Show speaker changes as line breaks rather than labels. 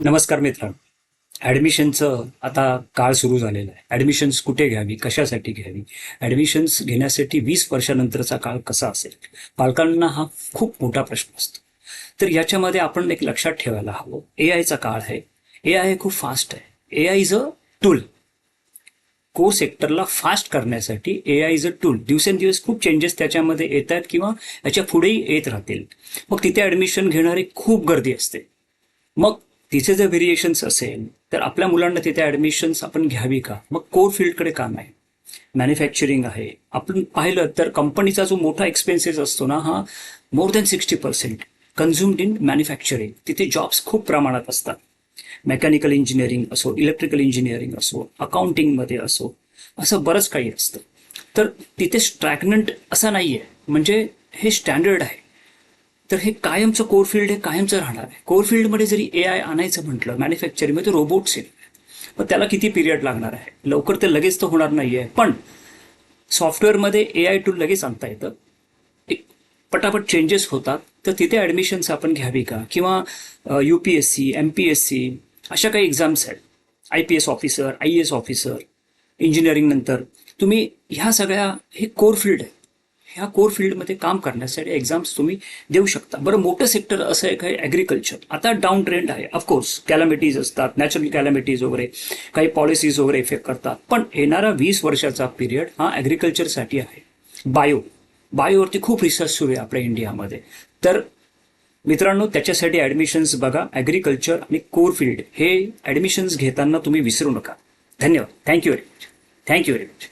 नमस्कार मित्रांनो. ॲडमिशनचं आता काळ सुरू झालेला आहे. ॲडमिशन्स कुठे घ्यावी, कशासाठी घ्यावी, ॲडमिशन्स घेण्यासाठी 20 वर्षानंतरचा काळ कसा असेल, पालकांना हा खूप मोठा प्रश्न असतो. तर याच्यामध्ये आपण एक लक्षात ठेवायला हवं, AI चा काळ आहे. AI खूप फास्ट आहे. AI is a tool. Core सेक्टरला फास्ट करण्यासाठी AI इज अ टूल. दिवसेंदिवस खूप चेंजेस त्याच्यामध्ये येत आहेत किंवा याच्या पुढेही येत राहतील. मग तिथे ॲडमिशन घेणारी खूप गर्दी असते. मग तिचे जर व्हेरिएशन्स असेल तर आपल्या मुलांना तिथे ॲडमिशन्स आपण घ्यावी का? मग कोर फील्डकडे का नाही? मॅन्युफॅक्चरिंग आहे. आपण पाहिलं तर कंपनीचा जो मोठा एक्सपेन्सेस असतो ना, हा more than 60% consumed in manufacturing. तिथे जॉब्स खूप प्रमाणात असतात. मेकॅनिकल इंजिनिअरिंग असो, इलेक्ट्रिकल इंजिनिअरिंग असो, अकाउंटिंगमध्ये असो, असं बरंच काही असतं. तर तिथे स्ट्रॅग्नंट असं नाही आहे, म्हणजे हे स्टँडर्ड आहे. तर हे कायमचं कोर फील्ड हे कायमचं राहणार आहे. कोर फील्डमध्ये जरी AI आणायचं म्हटलं मॅन्युफॅक्चरिंगमध्ये, रोबोट्स येईल. पण त्याला किती पिरियड लागणार आहे? लवकर ते लगेच तर होणार नाही आहे. पण सॉफ्टवेअरमध्ये AI टूल लगेच आणता येतं. एक पटापट चेंजेस होतात. तर तिथे ॲडमिशन्स आपण घ्यावी का? किंवा UPSC, MPSC अशा काही एक्झाम्स आहेत. IPS officer, IAS officer, engineering नंतर तुम्ही ह्या सगळ्या हे कोर फील्ड आहे. ह्या कोर फील्डमध्ये काम करण्यासाठी एक्झाम्स तुम्ही देऊ शकता. बरं, मोठं सेक्टर असं आहे काही ॲग्रिकल्चर. आता डाऊन ट्रेंड आहे. ऑफकोर्स कॅलॅमिटीज असतात, नॅचरल कॅलॅमिटीज वगैरे, काही पॉलिसीज वगैरे इफेक्ट करतात. पण येणारा 20 वर्षाचा पिरियड हा ॲग्रिकल्चरसाठी आहे. बायोवरती खूप रिसर्च सुरू आहे आपल्या इंडियामध्ये. तर मित्रांनो, त्याच्यासाठी ॲडमिशन्स बघा. ॲग्रिकल्चर आणि कोर फील्ड हे ॲडमिशन्स घेताना तुम्ही विसरू नका. धन्यवाद. Thank you very much. Thank you very much.